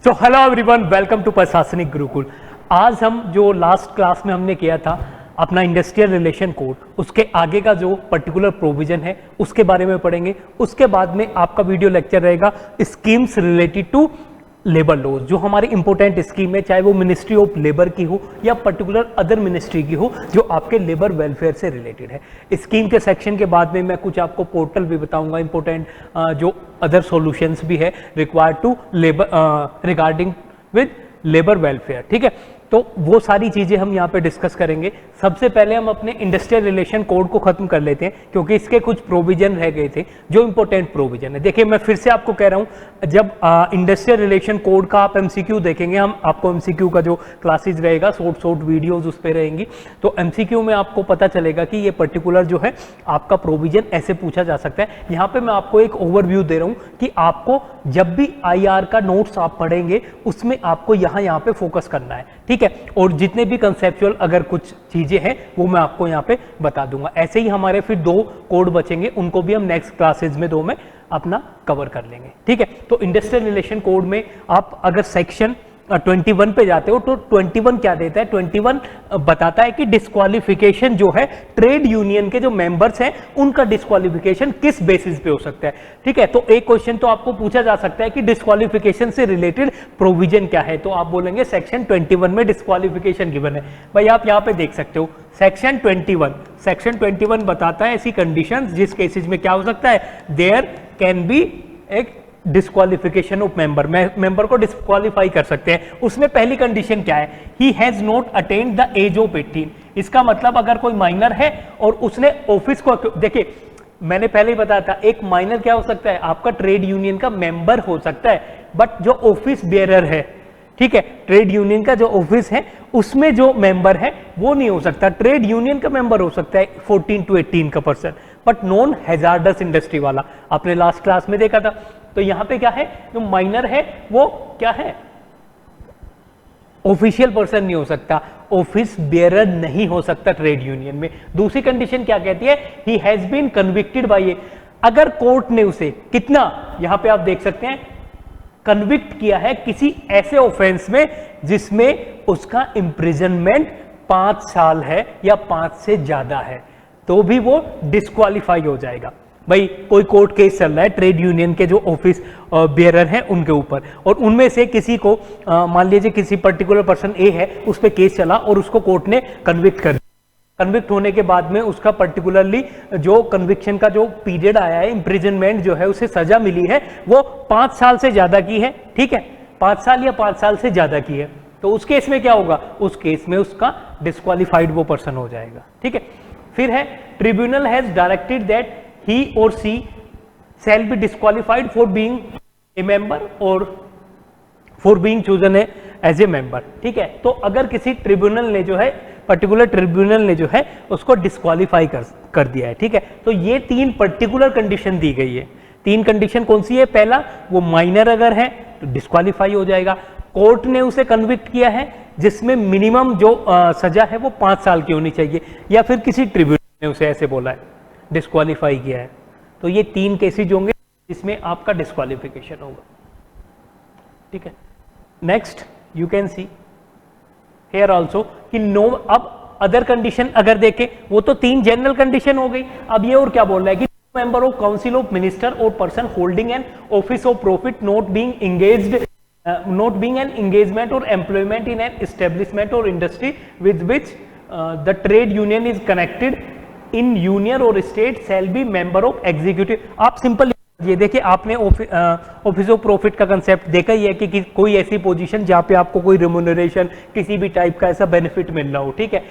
So hello everyone, welcome to Prashasnik Gurukul. आज हम जो लास्ट क्लास में हमने किया था अपना इंडस्ट्रियल रिलेशन कोड, उसके आगे का जो पर्टिकुलर प्रोविजन है उसके बारे में पढ़ेंगे। उसके बाद में आपका वीडियो लेक्चर रहेगा schemes related to labour laws, जो हमारी इंपॉर्टेंट स्कीम है, चाहे वो मिनिस्ट्री ऑफ लेबर की हो या पर्टिकुलर अदर मिनिस्ट्री की हो जो आपके लेबर वेलफेयर से रिलेटेड है। स्कीम के सेक्शन के बाद में मैं कुछ आपको पोर्टल भी बताऊंगा, इंपॉर्टेंट जो अदर सॉल्यूशंस भी है required to labour regarding with labour welfare. ठीक है, तो वो सारी चीजें हम यहाँ पे डिस्कस करेंगे। सबसे पहले हम अपने इंडस्ट्रियल रिलेशन कोड को खत्म कर लेते हैं, क्योंकि इसके कुछ प्रोविजन रह गए थे जो इंपॉर्टेंट प्रोविजन है। देखिए, मैं फिर से आपको कह रहा हूँ, जब इंडस्ट्रियल रिलेशन कोड का आप एमसीक्यू देखेंगे, हम आपको एमसीक्यू का जो क्लासेज रहेगा, शॉर्ट वीडियोज उस पर रहेंगी, तो एमसीक्यू में आपको पता चलेगा कि ये पर्टिकुलर जो है आपका प्रोविजन ऐसे पूछा जा सकता है। यहाँ पे मैं आपको एक ओवरव्यू दे रहा हूँ कि आपको जब भी IR का नोट्स आप पढ़ेंगे उसमें आपको यहाँ पे फोकस करना है। ठीक है, और जितने भी कंसेप्चुअल अगर कुछ चीजें हैं वो मैं आपको यहाँ पे बता दूंगा। ऐसे ही हमारे फिर 2 कोड बचेंगे, उनको भी हम नेक्स्ट क्लासेज में 2 में अपना कवर कर लेंगे। ठीक है, तो इंडस्ट्रियल रिलेशन कोड में आप अगर सेक्शन 21 पे जाते हो तो 21 क्या देता है? 21 बताता है कि डिस्क्वालिफिकेशन जो है ट्रेड यूनियन के जो मेंबर्स हैं उनका डिस्क्वालिफिकेशन किस बेसिस पे हो सकता है। ठीक है, तो एक क्वेश्चन तो आपको पूछा जा सकता है कि डिस्क्वालिफिकेशन से रिलेटेड प्रोविजन क्या है, तो आप बोलेंगे सेक्शन 21 में डिस्क्वालिफिकेशन गिवन है। भाई आप यहाँ पे देख सकते हो सेक्शन 21 बताता है ऐसी कंडीशंस जिस केसेस में क्या हो सकता है, देयर कैन बी एक डिस्क्वालिफिकेशन ऑफ मेंबर को डिस्क्वालीफाई कर सकते हैं। उसमें पहली कंडीशन क्या है? He has not attend the age of 18। इसका मतलब अगर कोई माइनर है और उसने ऑफिस को, देखिए मैंने पहले ही बताया था, एक माइनर क्या हो सकता है, आपका ट्रेड यूनियन का मेंबर हो सकता है, बट जो ऑफिस बेयरर है, ठीक है, ट्रेड यूनियन का जो ऑफिस है उसमें जो मेंबर है वो नहीं हो सकता। ट्रेड यूनियन का मेंबर हो सकता है 14 to 18 का person, but non hazards industry वाला, आपने लास्ट क्लास में देखा था। तो यहां पे क्या है, जो माइनर है वो क्या है, ऑफिशियल पर्सन नहीं हो सकता, ऑफिस बेयरर नहीं हो सकता ट्रेड यूनियन में। दूसरी कंडीशन क्या कहती है, he has been convicted by, अगर कोर्ट ने उसे कितना, यहां पे आप देख सकते हैं, कन्विक्ट किया है किसी ऐसे ऑफेंस में जिसमें उसका इम्प्रिजनमेंट 5 साल है या 5 से ज्यादा है, तो भी वो डिस्क्वालीफाई हो जाएगा। भाई कोई कोर्ट केस चल रहा है ट्रेड यूनियन के जो ऑफिस बेयरर हैं उनके ऊपर, और उनमें से किसी को मान लीजिए किसी पर्टिकुलर पर्सन ए है, उस पर केस चला और उसको कोर्ट ने कन्विक्ट कर दिया। कन्विक्ट होने के बाद में उसका पर्टिकुलरली जो कन्विक्शन का जो पीरियड आया है, इम्प्रिजनमेंट जो है, उसे सजा मिली है वो 5 साल से ज्यादा की है। ठीक है, 5 साल या 5 साल से ज्यादा की है, तो उस केस में क्या होगा, उस केस में उसका डिस्क्वालीफाइड वो पर्सन हो जाएगा। ठीक है, फिर है tribunal has directed that he or she shall be disqualified for being a member or for being chosen as a member। ठीक है, तो अगर किसी ट्रिब्यूनल ने जो है, पर्टिकुलर ट्रिब्यूनल ने जो है उसको डिस्क्वालीफाई कर दिया है, ठीक है, तो ये 3 पर्टिकुलर कंडीशन दी गई है। 3 कंडीशन कौन सी है? पहला, वो माइनर अगर है तो डिस्क्वालीफाई हो जाएगा। कोर्ट ने उसे कन्विक्ट किया है जिसमें मिनिमम जो सजा है वो 5 साल की होनी चाहिए, या फिर किसी ट्रिब्यूनल ने उसे ऐसे बोला है, डिस्क्वालीफाई किया है। तो ये 3 केसेज होंगे जिसमें आपका डिस्क्वालिफिकेशन होगा। ठीक है, next you can see here also कि नो, अब अदर कंडीशन अगर देखें वो तो 3 जनरल कंडीशन हो गई। अब ये और क्या बोल रहा है कि member of council of minister और person holding an office of profit not being an engagement और एम्प्लॉयमेंट इन एन एस्टेब्लिशमेंट और industry with which the trade union is connected in union और state shall be member of executive. आप simple ये देखिए, आपने office of profit का concept देखा ही है कि कोई ऐसी पोजीशन जहां पे आपको कोई रिम्यूनरेशन, किसी भी टाइप का ऐसा बेनिफिट मिल रहा हो। ठीक है,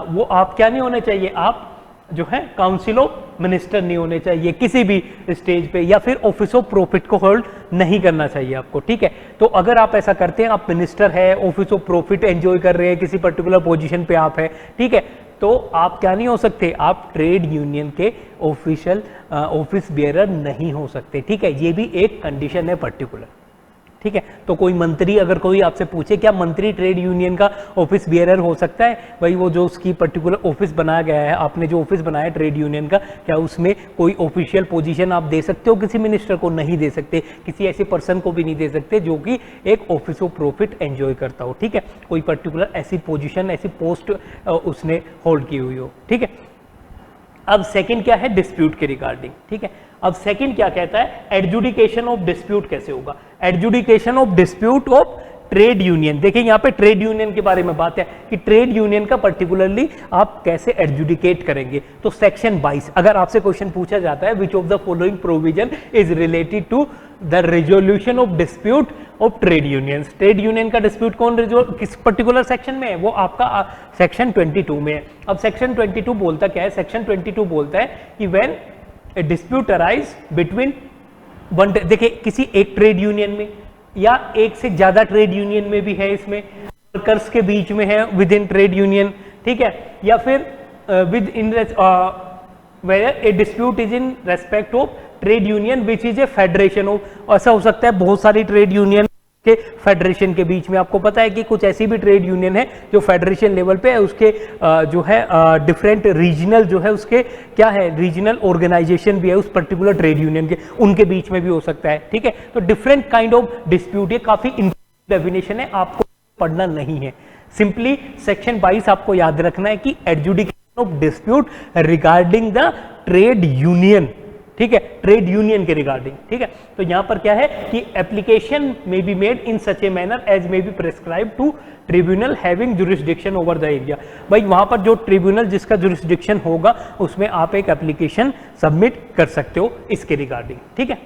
वो आप क्या नहीं होने चाहिए, आप जो है काउंसिल ऑफ मिनिस्टर नहीं होने चाहिए किसी भी स्टेज पे, या फिर ऑफिस ऑफ प्रॉफिट को होल्ड नहीं करना चाहिए आपको। ठीक है, तो अगर आप ऐसा करते हैं, आप मिनिस्टर है, ऑफिस ऑफ प्रॉफिट एंजॉय कर रहे हैं, किसी पर्टिकुलर पोजीशन पे आप है, ठीक है, तो आप क्या नहीं हो सकते, आप ट्रेड यूनियन के ऑफिशियल ऑफिस बेयरर नहीं हो सकते। ठीक है, ये भी एक कंडीशन है पर्टिकुलर। ठीक है। तो कोई मंत्री, अगर कोई आपसे पूछे क्या मंत्री ट्रेड यूनियन का ऑफिस बियरर हो सकता है, भाई वो जो उसकी पर्टिकुलर ऑफिस बनाया गया है, आपने जो ऑफिस बनाया ट्रेड यूनियन का, क्या उसमें कोई ऑफिशियल पोजीशन आप दे सकते हो किसी मिनिस्टर को? नहीं दे सकते, किसी ऐसे पर्सन को भी नहीं दे सकते जो कि एक ऑफिस ऑफ प्रॉफिट एंजॉय करता हो, ठीक है, कोई पर्टिकुलर ऐसी पोजीशन, ऐसी पोस्ट उसने होल्ड की हुई हो, ठीक है। अब सेकंड क्या है, डिस्प्यूट के रिगार्डिंग, ठीक है। अब सेकंड क्या कहता है, एडजुडिकेशन ऑफ डिस्प्यूट कैसे होगा, adjudication of dispute of trade union. देखिए यहाँ पे ट्रेड यूनियन के बारे में बात है कि ट्रेड यूनियन का पर्टिकुलरली आप कैसे एडजुडिकेट करेंगे। तो सेक्शन 22, अगर आपसे क्वेश्चन पूछा जाता है which of the following provision is related to the resolution of dispute of trade unions, trade union का डिस्प्यूट किस पर्टिकुलर सेक्शन में है, वो आपका सेक्शन 22 में है। अब सेक्शन 22 बोलता क्या है, सेक्शन 22 बोलता है कि when A dispute arise between one, देखिए किसी एक ट्रेड यूनियन में या एक से ज्यादा ट्रेड यूनियन में भी है, इसमें वर्कर्स के बीच में है विद इन ट्रेड यूनियन, ठीक है, या फिर within where a dispute is in respect of trade union which is a federation of, ऐसा हो सकता है बहुत सारी ट्रेड यूनियन के फेडरेशन के बीच में। आपको पता है कि कुछ ऐसी भी ट्रेड यूनियन है जो फेडरेशन लेवल पे है, उसके जो है डिफरेंट रीजनल जो है उसके क्या है, रीजनल ऑर्गेनाइजेशन भी है उस पर्टिकुलर ट्रेड यूनियन के, उनके बीच में भी हो सकता है, ठीक है। तो डिफरेंट काइंड ऑफ डिस्प्यूट, ये काफी डेफिनेशन है, आपको पढ़ना नहीं है, सिंपली सेक्शन 22 आपको याद रखना है कि adjudication of dispute regarding the trade union, ठीक है, ट्रेड यूनियन के रिगार्डिंग, ठीक है। तो यहां पर क्या है कि एप्लीकेशन में be made in such a manner as may be prescribe to tribunal having jurisdiction over the area. भाई वहां पर जो ट्रिब्यूनल जिसका जुरिस्डिक्शन होगा उसमें आप एक एप्लीकेशन सबमिट कर सकते हो इसके रिगार्डिंग, ठीक है।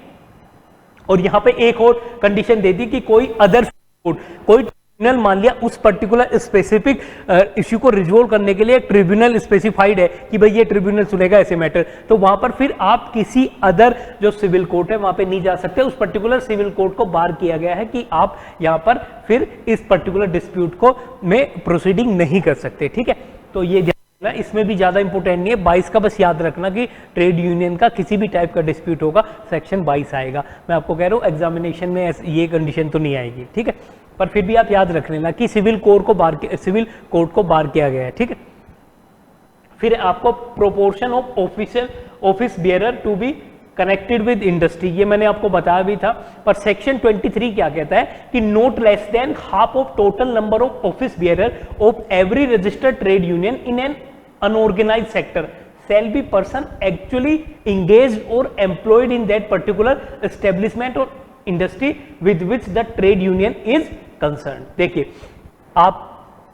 और यहां पे एक और कंडीशन दे दी कि कोई अदर कोई ट्रिब्यूनल, मान लिया उस पर्टिकुलर स्पेसिफिक इश्यू को रिजोल्व करने के लिए एक ट्रिब्यूनल स्पेसिफाइड है कि भाई ये ट्रिब्यूनल सुनेगा ऐसे मैटर, तो वहां पर फिर आप किसी अदर जो सिविल कोर्ट है वहां पे नहीं जा सकते, उस पर्टिकुलर सिविल कोर्ट को बार किया गया है कि आप यहां पर फिर इस पर्टिकुलर डिस्प्यूट को में प्रोसीडिंग नहीं कर सकते, ठीक है। तो ये इसमें भी ज्यादा इंपॉर्टेंट नहीं है, 22 का बस याद रखना कि ट्रेड यूनियन का किसी भी टाइप का डिस्प्यूट होगा सेक्शन 22 आएगा। मैं आपको कह रहा हूं एग्जामिनेशन में ये कंडीशन तो नहीं आएगी, ठीक है, पर फिर भी आप याद रख लेना कि सिविल कोर्ट को बार किया गया है, ठीक है। फिर आपको proportion of office bearer to be connected with industry, ये मैंने आपको बताया भी था, पर सेक्शन 23 क्या कहता है कि note less than half of total number of office bearer of every registered trade union in an unorganised sector shall be person actually engaged or employed in that particular establishment or industry with which the trade union is concerned। देखिए आप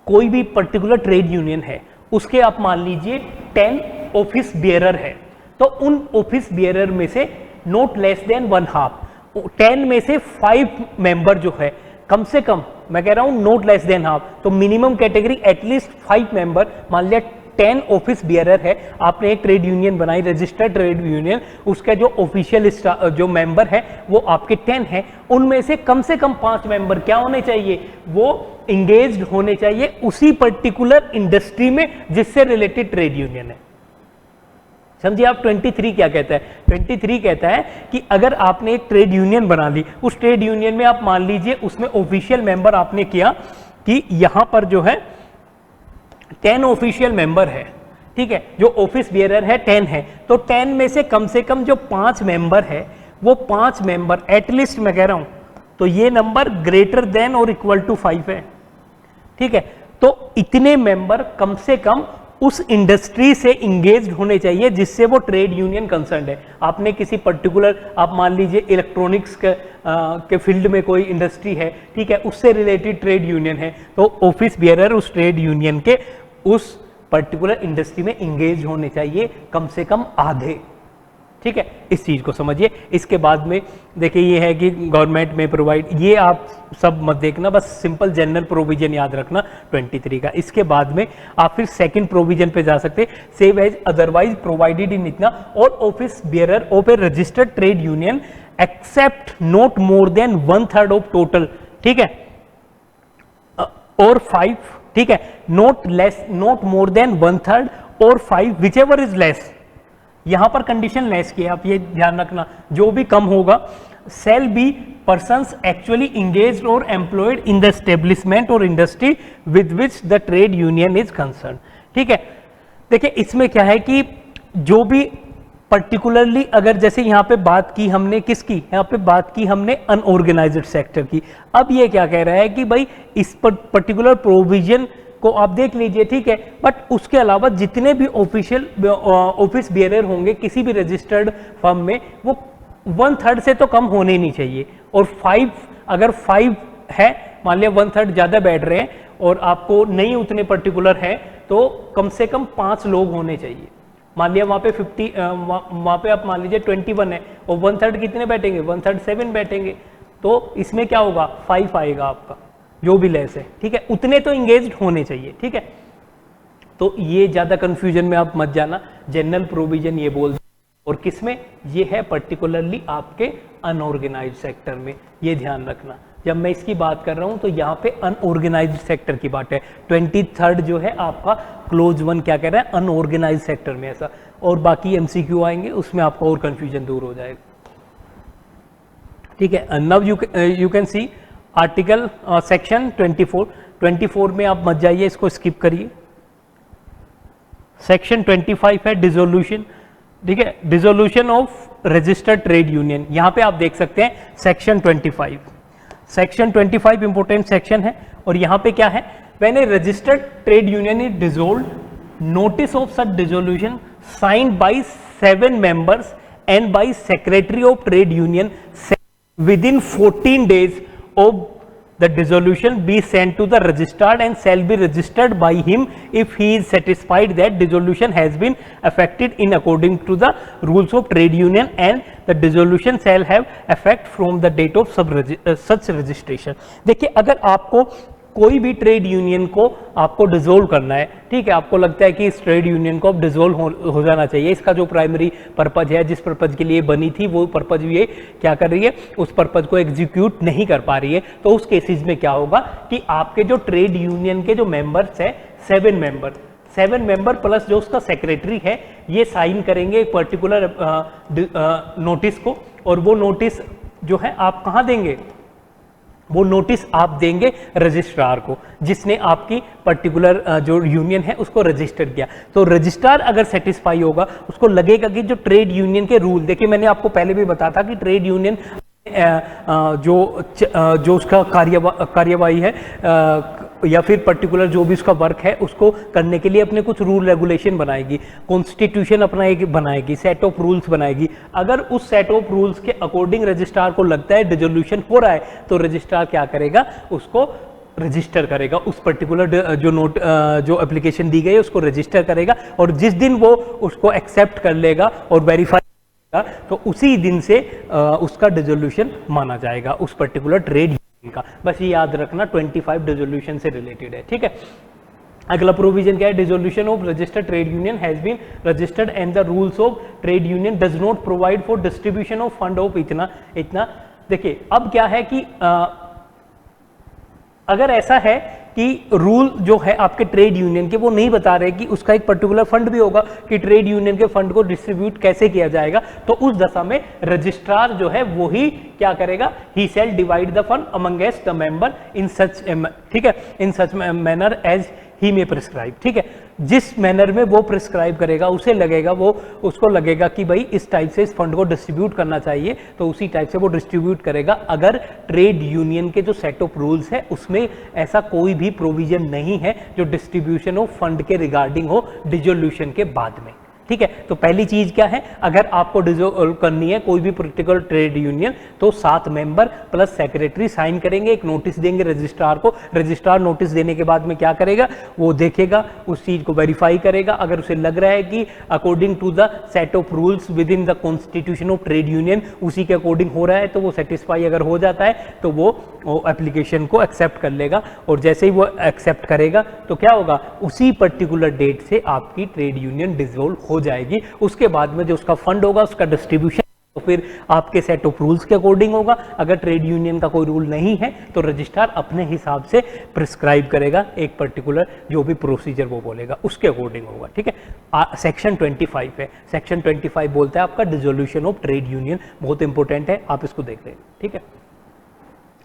कोई भी particular trade union है, उसके आप मान लीजिए 10 office bearer है, तो उन ऑफिस बियरर में से नॉट लेस देन 1/2, 10 में से 5 मेंबर जो है कम से कम, मैं कह रहा हूं नॉट लेस देन हाफ, तो मिनिमम कैटेगरी एटलीस्ट 5 मेंबर, मान लिया 10 ऑफिस बियरर है, आपने एक ट्रेड यूनियन बनाई, रजिस्टर्ड ट्रेड यूनियन, उसका जो ऑफिशियल जो मेंबर है वो आपके 10 है, उनमें से कम 5 मेंबर क्या होने चाहिए, वो इंगेज्ड होने चाहिए उसी पर्टिकुलर इंडस्ट्री में जिससे रिलेटेड ट्रेड यूनियन है। समझिए आप 23 क्या कहता है, 23 कहता है कि अगर आपने एक ट्रेड यूनियन बना ली, उस ट्रेड यूनियन में आप मान लीजिए उसमें ऑफिशियल मेंबर आपने किया कि यहां पर जो है 10 ऑफिशियल मेंबर है, ठीक है, जो ऑफिस बियरर है 10 है, तो 10 में से कम जो 5 मेंबर है, वो 5 मेंबर एटलीस्ट मैं कह रहा हूं, तो ये नंबर ग्रेटर देन और इक्वल टू 5 है, ठीक है। तो इतने मेंबर कम से कम उस इंडस्ट्री से इंगेज्ड होने चाहिए जिससे वो ट्रेड यूनियन कंसर्न है। आपने किसी पर्टिकुलर, आप मान लीजिए इलेक्ट्रॉनिक्स के फील्ड में कोई इंडस्ट्री है, ठीक है, उससे रिलेटेड ट्रेड यूनियन है, तो ऑफिस बियरर उस ट्रेड यूनियन के उस पर्टिकुलर इंडस्ट्री में इंगेज होने चाहिए कम से कम आधे, ठीक है, इस चीज को समझिए। इसके बाद में देखिए ये है कि गवर्नमेंट में प्रोवाइड, ये आप सब मत देखना, बस सिंपल जनरल प्रोविजन याद रखना 23 का। इसके बाद में आप फिर सेकंड प्रोविजन पे जा सकते, save as otherwise provided in इतना, और office bearer of a registered trade union except not more than 1/3 of total, ठीक है, और 5, ठीक है, नॉट मोर देन 1/3 और 5 विच एवर इज लेस। यहां पर कंडीशन लेस की है, आप ये ध्यान रखना, जो भी कम होगा shall be persons actually engaged or employed in the establishment or industry with which the trade union is concerned। ठीक है, देखिए इसमें क्या है कि जो भी पर्टिकुलरली, अगर जैसे यहाँ पे बात की हमने किसकी, यहाँ पे बात की हमने अनऑर्गेनाइज्ड सेक्टर की। अब ये क्या कह रहा है कि भाई इस पर्टिकुलर प्रोविजन को आप देख लीजिए, ठीक है, बट उसके अलावा जितने भी ऑफिशियल ऑफिस बियरर होंगे किसी भी रजिस्टर्ड फर्म में, वो 1/3 से तो कम होने नहीं चाहिए। और 5, अगर 5 है, मान लिया 1/3 ज़्यादा बैठ रहे हैं और आपको नहीं उतने पर्टिकुलर है, तो कम से कम 5 लोग होने चाहिए। मान लिया वहाँ पे 50, वहाँ पे आप मान लीजिए 21 है और 1/3 कितने बैठेंगे, 1/3 7 बैठेंगे, तो इसमें क्या होगा, 5 आएगा आपका जो भी लेस है, ठीक है, उतने तो इंगेज्ड होने चाहिए। ठीक है, तो ये ज़्यादा कंफ्यूजन में आप मत जाना, जनरल प्रोविजन ये बोल, और किसमें ये है, पर्टिकुलरली आपके अनऑर्गेनाइज्ड सेक्टर में, ये ध्यान रखना। जब मैं इसकी बात कर रहा हूं तो यहाँ पे अनऑर्गेनाइज्ड सेक्टर की बात है। 23rd जो है आपका क्लोज 1 क्या कह रहा है, अनऑर्गेनाइज्ड सेक्टर में ऐसा, और बाकी MCQ आएंगे उसमें आपका और कंफ्यूजन दूर हो जाएगा। ठीक है, now you can see article section 24 में आप मत जाइए, इसको स्किप करिए। सेक्शन 25 है डिसोल्यूशन। ठीक है, dissolution of registered trade union, यहां पे आप देख सकते हैं सेक्शन 25। सेक्शन 25 इंपोर्टेंट सेक्शन है, और यहां पे क्या है, when A registered trade union is dissolved, notice of such dissolution signed by 7 members and bye secretary of trade union within 14 days of the dissolution be sent to the registrar and shall be registered by him if he is satisfied that dissolution has been effected in according to the rules of trade union and the dissolution shall have effect from the date of such registration। देखिए, अगर आपको कोई भी trade union को आपको dissolve करना है, ठीक है, आपको लगता है कि इस ट्रेड यूनियन को अब डिसॉल्व हो जाना चाहिए, इसका जो प्राइमरी पर्पज है, जिस पर्पज के लिए बनी थी, वो पर्पज ये क्या कर रही है, उस पर्पज को एग्जीक्यूट नहीं कर पा रही है, तो उस केसेस में क्या होगा कि आपके जो ट्रेड यूनियन के जो मेंबर्स है, 7 मेंबर प्लस जो उसका सेक्रेटरी है, ये साइन करेंगे एक पर्टिकुलर नोटिस को, और वो नोटिस जो है आप कहाँ देंगे, वो नोटिस आप देंगे रजिस्ट्रार को, जिसने आपकी पर्टिकुलर जो यूनियन है उसको रजिस्टर किया। तो रजिस्ट्रार अगर सेटिस्फाई होगा, उसको लगेगा कि जो ट्रेड यूनियन के रूल, देखिए मैंने आपको पहले भी बताया था कि ट्रेड यूनियन जो उसका कार्यवाही है या फिर पर्टिकुलर जो भी उसका वर्क है, उसको करने के लिए अपने कुछ रूल रेगुलेशन बनाएगी, कॉन्स्टिट्यूशन अपना एक बनाएगी, सेट ऑफ रूल्स बनाएगी। अगर उस सेट ऑफ रूल्स के अकॉर्डिंग रजिस्ट्रार को लगता है डिसोल्यूशन हो रहा है, तो रजिस्ट्रार क्या करेगा, उसको रजिस्टर करेगा, उस पर्टिकुलर जो एप्लीकेशन दी गई है उसको रजिस्टर करेगा, और जिस दिन वो उसको एक्सेप्ट कर लेगा और वेरीफाई तो उसी दिन से उसका डिसोल्यूशन माना जाएगा उस पर्टिकुलर ट्रेड यूनियन का। बस ये याद रखना, 25 डिसोल्यूशन से रिलेटेड है। ठीक है, अगला प्रोविजन क्या है, dissolution of registered trade union has been registered and the rules of trade union does not provide for distribution of fund of इतना। देखिए, अब क्या है कि अगर ऐसा है कि रूल जो है आपके ट्रेड यूनियन के वो नहीं बता रहे कि उसका एक पर्टिकुलर फंड भी होगा कि ट्रेड यूनियन के फंड को डिस्ट्रीब्यूट कैसे किया जाएगा, तो उस दशा में रजिस्ट्रार जो है वो ही क्या करेगा, he shall divide the fund amongst the member in such, ठीक है, इन सच मैनर एज ही में प्रिस्क्राइब। ठीक है, जिस मैनर में वो प्रिस्क्राइब करेगा, उसे लगेगा, वो उसको लगेगा कि भाई इस टाइप से इस फंड को डिस्ट्रीब्यूट करना चाहिए, तो उसी टाइप से वो डिस्ट्रीब्यूट करेगा। अगर ट्रेड यूनियन के जो सेट ऑफ रूल्स है उसमें ऐसा कोई भी प्रोविजन नहीं है जो डिस्ट्रीब्यूशन ऑफ फंड के रिगार्डिंग हो डिसोल्यूशन के बाद में। ठीक है, तो पहली चीज क्या है, अगर आपको डिसॉल्व करनी है कोई भी पर्टिकुलर ट्रेड यूनियन, तो 7 मेंबर प्लस सेक्रेटरी साइन करेंगे, एक नोटिस देंगे रजिस्ट्रार को। रजिस्ट्रार नोटिस देने के बाद में क्या करेगा, वो देखेगा, उस चीज को वेरीफाई करेगा। अगर उसे लग रहा है कि according to the set of rules within the constitution of trade union उसी के अकॉर्डिंग हो रहा है, तो वो सेटिस्फाई अगर हो जाता है तो वो एप्लीकेशन को एक्सेप्ट कर लेगा, और जैसे ही वो एक्सेप्ट करेगा तो क्या होगा, उसी पर्टिकुलर डेट से आपकी ट्रेड यूनियन डिसॉल्व हो जाएगी। उसके बाद में जो उसका फंड होगा उसका डिस्ट्रीब्यूशन तो फिर आपके सेट ऑफ रूल्स के अकॉर्डिंग होगा। अगर ट्रेड यूनियन का कोई रूल नहीं है तो रजिस्ट्रार अपने हिसाब से प्रिस्क्राइब करेगा एक पर्टिकुलर जो भी प्रोसीजर वो बोलेगा उसके अकॉर्डिंग होगा। ठीक है, सेक्शन 25 है। सेक्शन 25 बोलता है आपका डिसोल्यूशन ऑफ ट्रेड यूनियन, बहुत इंपॉर्टेंट है, आप इसको देख लें। ठीक है,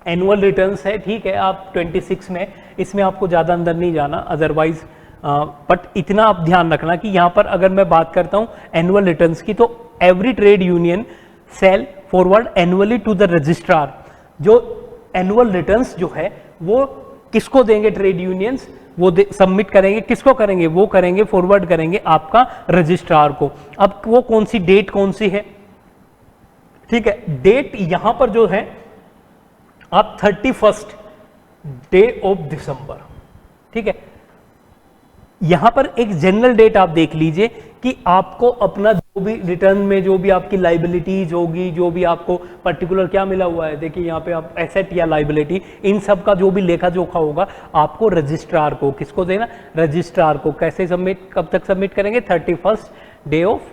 एनुअल रिटर्न्स है। ठीक है, आप 26 में, इसमें आपको ज़्यादा अंदर नहीं जाना, अदरवाइज बट इतना आप ध्यान रखना कि यहाँ पर अगर मैं बात करता हूँ एनुअल रिटर्न्स की, तो every trade union shall forward annually to the registrar. जो एनुअल रिटर्न्स जो है वो किसको देंगे ट्रेड यूनियंस, वो सबमिट करेंगे, किसको करेंगे, वो करेंगे फॉरवर्ड करेंगे आपका रजिस्ट्रार को। अब वो कौन सी डेट कौन सी है, ठीक है, डेट यहां पर जो है आप 31 डे ऑफ दिसंबर, ठीक है, यहां पर एक जनरल डेट आप देख लीजिए कि आपको अपना जो भी रिटर्न में जो भी आपकी लाइबिलिटीज होगी, जो भी आपको पर्टिकुलर क्या मिला हुआ है, देखिए यहाँ पे आप एसेट या लाइबिलिटी, इन सब का जो भी लेखा जोखा होगा आपको रजिस्ट्रार को, किसको देना, रजिस्ट्रार को। कैसे सबमिट, कब तक सबमिट करेंगे, 31 डे ऑफ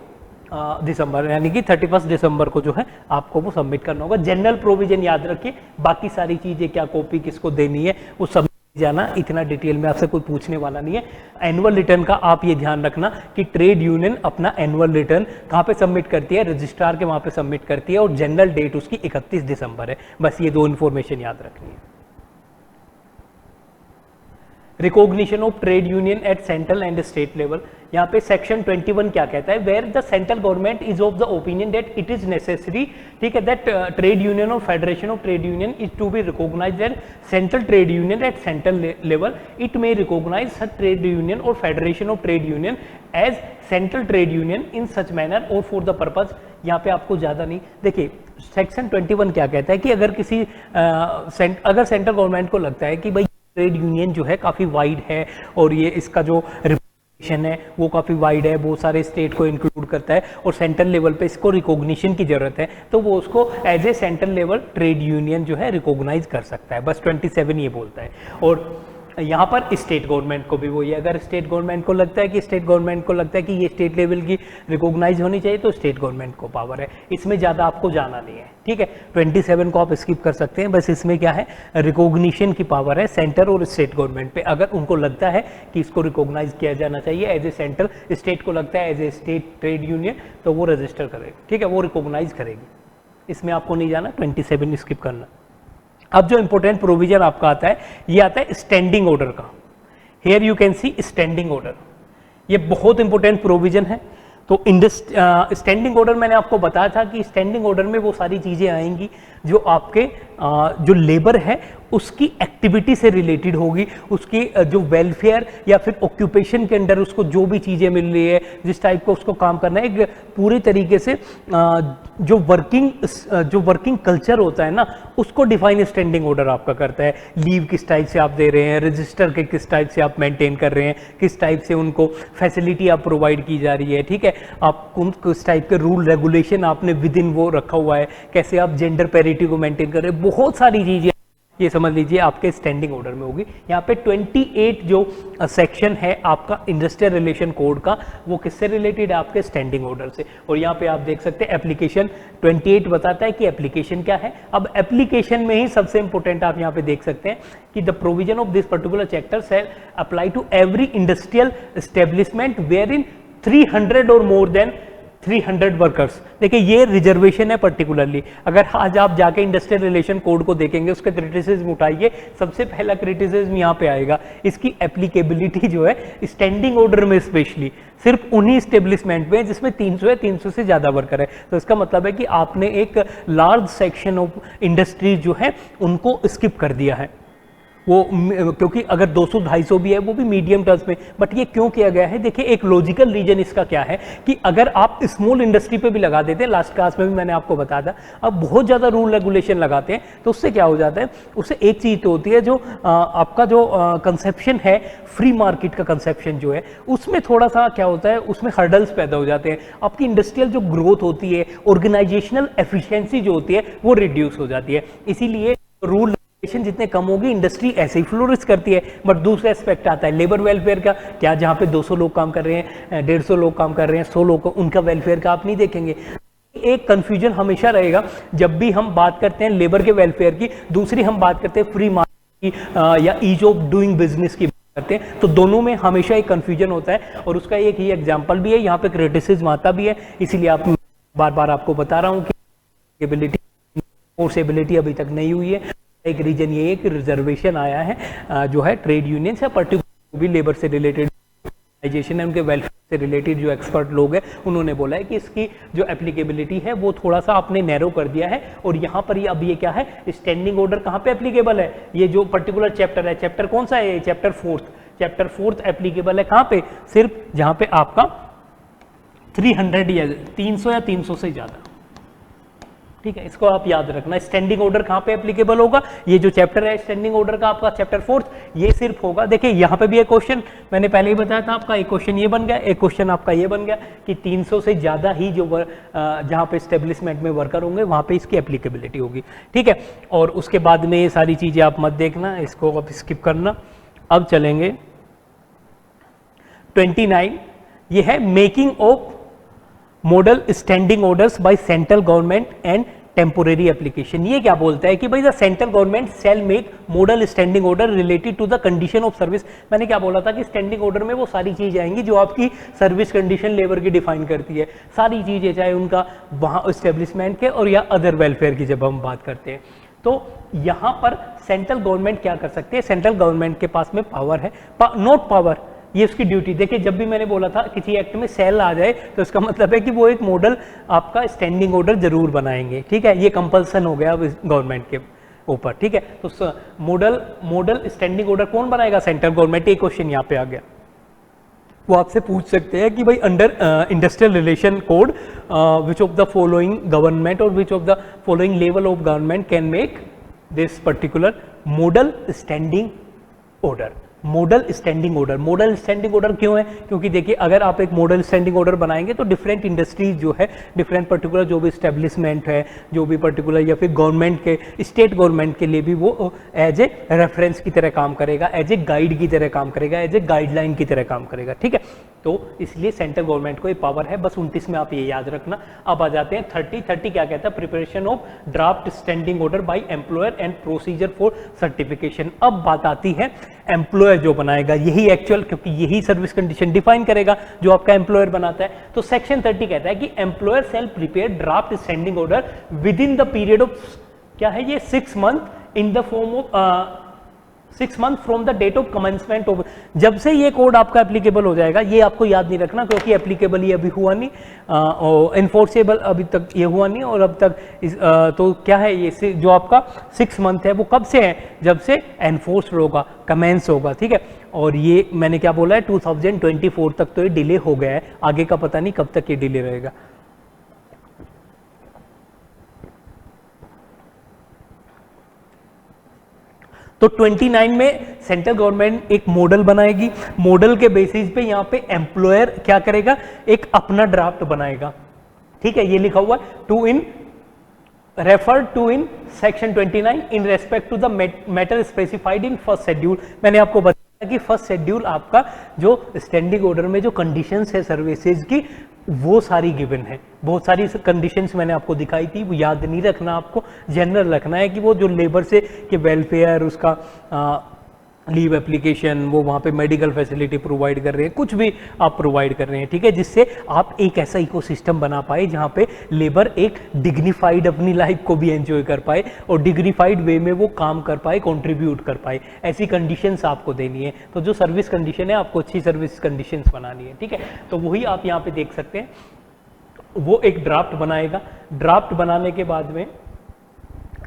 दिसंबर, यानी कि 31 दिसंबर को जो है आपको वो सबमिट करना होगा। जनरल प्रोविजन याद रखिए, बाकी सारी चीजें क्या कॉपी किसको देनी है वो सब जाना, इतना डिटेल में आपसे कोई पूछने वाला नहीं है। एनुअल रिटर्न का आप ये ध्यान रखना कि ट्रेड यूनियन अपना एनुअल रिटर्न कहाँ पे सबमिट करती है, रजिस्ट्रार के वहाँ पे सबमिट करती है, और जनरल डेट उसकी 31 दिसंबर है। बस ये दो इन्फॉर्मेशन याद रखनी है। Recognition of trade union at central and state level, यहाँ पे सेक्शन 21 क्या कहता है, where the central government is of the opinion that it is necessary, ठीक है, दैट ट्रेड यूनियन और federation of trade union is to be recognized at central trade union at central level, it may recognize such trade union और federation of trade union as central trade union in such manner और for the purpose. यहाँ पे आपको ज्यादा नहीं, देखिए section 21 क्या कहता है कि अगर किसी अगर सेंट्रल गवर्नमेंट को लगता है कि भाई ट्रेड यूनियन जो है काफ़ी वाइड है और ये इसका जो रिकॉग्निशन है वो काफ़ी वाइड है, बहुत सारे स्टेट को इंक्लूड करता है और सेंट्रल लेवल पे इसको रिकॉग्निशन की ज़रूरत है, तो वो उसको as a central level trade union जो है रिकॉग्नाइज कर सकता है। बस 27 ये बोलता है। और यहाँ पर स्टेट गवर्नमेंट को भी वही है, अगर स्टेट गवर्नमेंट को लगता है कि ये स्टेट लेवल की रिकॉग्नाइज होनी चाहिए तो स्टेट गवर्नमेंट को पावर है, इसमें ज़्यादा आपको जाना नहीं है। ठीक है, 27 को आप स्किप कर सकते हैं, बस इसमें क्या है, रिकॉग्निशन की पावर है सेंटर और स्टेट गवर्नमेंट पे। अगर उनको लगता है कि इसको रिकॉग्नाइज किया जाना चाहिए एज ए सेंट्रल, स्टेट को लगता है as a state trade union, तो वो रजिस्टर करेगी, ठीक है, वो रिकॉग्नाइज करेगी, इसमें आपको नहीं जाना, 27 स्किप करना। अब जो इंपॉर्टेंट प्रोविजन आपका आता है, ये आता है स्टैंडिंग ऑर्डर का। Here you can see standing order, ये बहुत इंपॉर्टेंट प्रोविजन है। तो स्टैंडिंग ऑर्डर मैंने आपको बताया था कि स्टैंडिंग ऑर्डर में वो सारी चीजें आएंगी जो आपके जो लेबर है उसकी एक्टिविटी से रिलेटेड होगी, उसकी जो वेलफेयर या फिर ऑक्यूपेशन के अंडर उसको जो भी चीज़ें मिल रही है, जिस टाइप को उसको काम करना है, एक पूरी तरीके से जो वर्किंग कल्चर होता है ना, उसको डिफाइन स्टैंडिंग ऑर्डर आपका करता है। लीव किस टाइप से आप दे रहे हैं, रजिस्टर के किस टाइप से आप मेंटेन कर रहे हैं, किस टाइप से उनको फैसिलिटी आप प्रोवाइड की जा रही है, ठीक है, आप किस टाइप के रूल रेगुलेशन आपने विद इन वो रखा हुआ है, कैसे आप जेंडर पैरिटी को मेंटेन कर रहे हैं, बहुत सारी चीज़ें ये समझ लीजिए आपके स्टैंडिंग ऑर्डर में होगी। यहाँ पे 28 जो सेक्शन है आपका इंडस्ट्रियल रिलेशन कोड का, वो किससे रिलेटेड है, आपके स्टैंडिंग ऑर्डर से। और यहाँ पे आप देख सकते हैं एप्लीकेशन 28 बताता है कि एप्लीकेशन क्या है। अब एप्लीकेशन में ही सबसे इंपॉर्टेंट आप यहाँ पे देख सकते हैं कि the provision of this particular chapter shall apply to every industrial establishment where in 300 और मोर देन 300 वर्कर्स। देखिए ये रिजर्वेशन है पर्टिकुलरली, अगर आज आप जाके इंडस्ट्रियल रिलेशन कोड को देखेंगे, उसके क्रिटिसिज्म उठाइए, सबसे पहला क्रिटिसिज्म यहाँ पे आएगा इसकी एप्लीकेबिलिटी जो है स्टैंडिंग ऑर्डर में स्पेशली सिर्फ उन्हीं स्टेब्लिशमेंट में जिसमें 300 है, 300 से ज़्यादा वर्कर है। तो इसका मतलब है कि आपने एक लार्ज सेक्शन ऑफ इंडस्ट्रीज जो है उनको स्किप कर दिया है, वो क्योंकि अगर 200-250 भी है वो भी मीडियम टर्म्स में, बट ये क्यों किया गया है, देखिए एक लॉजिकल रीजन इसका क्या है कि अगर आप स्मॉल इंडस्ट्री पे भी लगा देते हैं, लास्ट क्लास में भी मैंने आपको बताया था, अब बहुत ज़्यादा रूल रेगुलेशन लगाते हैं तो उससे क्या हो जाता है, उससे एक चीज़ तो होती है जो आपका जो कंसेप्शन है फ्री मार्केट का कंसेप्शन जो है उसमें थोड़ा सा क्या होता है, उसमें हर्डल्स पैदा हो जाते हैं, आपकी इंडस्ट्रियल जो ग्रोथ होती है, ऑर्गेनाइजेशनल एफिशिएंसी जो होती है वो रिड्यूस हो जाती है। इसीलिए रूल जितने कम होगी इंडस्ट्री ऐसे ही फ्लोरिश करती है। बट दूसरा एस्पेक्ट आता है लेबर वेलफेयर का, क्या जहाँ पे 200 लोग काम कर रहे हैं, 150 लोग काम कर रहे हैं, 100 लोग, उनका वेलफेयर का आप नहीं देखेंगे। एक कंफ्यूजन हमेशा रहेगा जब भी हम बात करते हैं लेबर के वेलफेयर की, दूसरी हम बात करते हैं फ्री मार्केट की या ईज ऑफ डूइंग बिजनेस की करते हैं, तो दोनों में हमेशा एक कंफ्यूजन होता है। और उसका एक ही एग्जांपल भी है, यहाँ पे क्रिटिसिज्म आता भी है, इसीलिए आप बार बार आपको बता रहा हूँ कि एबिलिटी फोर्सेबिलिटी अभी तक नहीं हुई है। एक रीजन ये है कि रिजर्वेशन आया है जो है ट्रेड यूनियन से, पर्टिकुलर भी लेबर से रिलेटेड ऑर्गेनाइजेशन है, उनके वेलफेयर से रिलेटेड जो एक्सपर्ट लोग हैं उन्होंने बोला है कि इसकी जो एप्लीकेबिलिटी है वो थोड़ा सा आपने नैरो कर दिया है। और यहाँ पर ये अब ये क्या है, स्टैंडिंग ऑर्डर कहाँ पे एप्लीकेबल है, ये जो पर्टिकुलर चैप्टर है, चैप्टर कौन सा है, चैप्टर फोर्थ एप्लीकेबल है कहाँ पे, सिर्फ जहाँ पे आपका 300 या 300 या 300 से ज्यादा, ठीक है, इसको आप याद रखना। स्टैंडिंग ऑर्डर कहाँ पे एप्लीकेबल होगा, ये जो चैप्टर है स्टैंडिंग ऑर्डर का आपका चैप्टर 4 ये सिर्फ होगा। देखिए यहाँ पे भी एक क्वेश्चन मैंने पहले ही बताया था आपका, एक क्वेश्चन ये बन गया, एक क्वेश्चन आपका ये बन गया कि 300 से ज्यादा ही जो जहाँ पे स्टेब्लिशमेंट में वर्कर होंगे वहाँ पे इसकी एप्लीकेबिलिटी होगी, ठीक है। और उसके बाद में ये सारी चीजें आप मत देखना, इसको आप स्किप करना। अब चलेंगे 29, ये है making of model standing orders by central government and temporary application. ये क्या बोलता है कि भाई the central government shall make model standing order related to the condition of service. मैंने क्या बोला था कि स्टैंडिंग ऑर्डर में वो सारी चीजें आएंगी जो आपकी सर्विस कंडीशन लेबर की डिफाइन करती है, सारी चीजें, चाहे उनका वहाँ एस्टेब्लिशमेंट के और या अदर वेलफेयर की जब हम बात करते हैं। तो यहाँ पर सेंट्रल गवर्नमेंट क्या कर सकते हैं, सेंट्रल गवर्नमेंट के पास में पावर है, नॉट पावर, ये उसकी ड्यूटी। देखिए जब भी मैंने बोला था किसी एक्ट में सेल आ जाए तो इसका मतलब है कि वो एक मॉडल आपका स्टैंडिंग ऑर्डर जरूर बनाएंगे, ठीक है, ये कंपल्सन हो गया गवर्नमेंट के ऊपर, ठीक है। तो मॉडल स्टैंडिंग ऑर्डर कौन बनाएगा, सेंट्रल गवर्नमेंट। एक क्वेश्चन यहाँ पे आ गया, वो आपसे पूछ सकते हैं कि भाई under industrial relation code which of the following government और which of the following level of government can make this particular model standing order. Model standing order क्यों है, क्योंकि देखिए अगर आप एक मॉडल स्टैंडिंग ऑर्डर बनाएंगे तो डिफरेंट इंडस्ट्रीज जो है, डिफरेंट पर्टिकुलर जो भी स्टैब्लिशमेंट है, जो भी पर्टिकुलर या फिर गवर्नमेंट के, स्टेट गवर्नमेंट के लिए भी वो एज ए रेफरेंस की तरह काम करेगा, एज ए गाइड की तरह काम करेगा, एज ए गाइडलाइन की तरह काम करेगा, ठीक है। तो इसलिए सेंट्रल गवर्नमेंट को ये पावर है, बस 29 में आप ये याद रखना। अब आ जाते हैं 30 क्या कहता है, preparation of draft standing order by employer and procedure for certification. अब बात आती है एम्प्लॉयर जो बनाएगा, यही एक्चुअल, क्योंकि यही सर्विस कंडीशन डिफाइन करेगा जो आपका एम्प्लॉयर बनाता है। तो सेक्शन 30 कहता है कि employer shall prepare draft standing order within the period of, क्या है ये, 6 month in the form of 6 month from the date of commencement of. जब से ये कोड आपका एप्लीकेबल हो जाएगा, ये आपको याद नहीं रखना क्योंकि एप्लीकेबल ये अभी हुआ नहीं, और इन्फोर्सेबल अभी तक ये हुआ नहीं, और अब तक तो क्या है ये जो आपका 6 मंथ है वो कब से है, जब से एनफोर्स होगा, कमेंस होगा, ठीक है। और ये मैंने क्या बोला है 2024 तक तो ये डिले हो गया है, आगे का पता नहीं कब तक ये डिले रहेगा। तो 29 में सेंट्रल गवर्नमेंट एक मॉडल बनाएगी, मॉडल के बेसिस पे यहाँ पे एम्प्लॉयर क्या करेगा, एक अपना ड्राफ्ट बनाएगा, ठीक है। ये लिखा हुआ है referred to in section 29 in respect to the matter specified in first schedule। मैंने आपको बताया कि फर्स्ट शेड्यूल आपका जो स्टैंडिंग ऑर्डर में जो कंडीशंस है सर्विसेज की वो सारी गिवन है, बहुत सारी कंडीशंस मैंने आपको दिखाई थी, वो याद नहीं रखना, आपको जनरल रखना है कि वो जो लेबर से कि वेलफेयर, उसका लीव एप्लीकेशन, वो वहाँ पे मेडिकल फैसिलिटी प्रोवाइड कर रहे हैं, कुछ भी आप प्रोवाइड कर रहे हैं, ठीक है, जिससे आप एक ऐसा इकोसिस्टम बना पाए जहाँ पे लेबर एक डिग्निफाइड अपनी लाइफ को भी एंजॉय कर पाए और डिग्निफाइड वे में वो काम कर पाए, कंट्रीब्यूट कर पाए, ऐसी कंडीशंस आपको देनी है। तो जो सर्विस कंडीशन है आपको अच्छी सर्विस कंडीशंस बनानी है, ठीक है। तो वही आप यहाँ पे देख सकते हैं, वो एक ड्राफ्ट बनाएगा, ड्राफ्ट बनाने के बाद में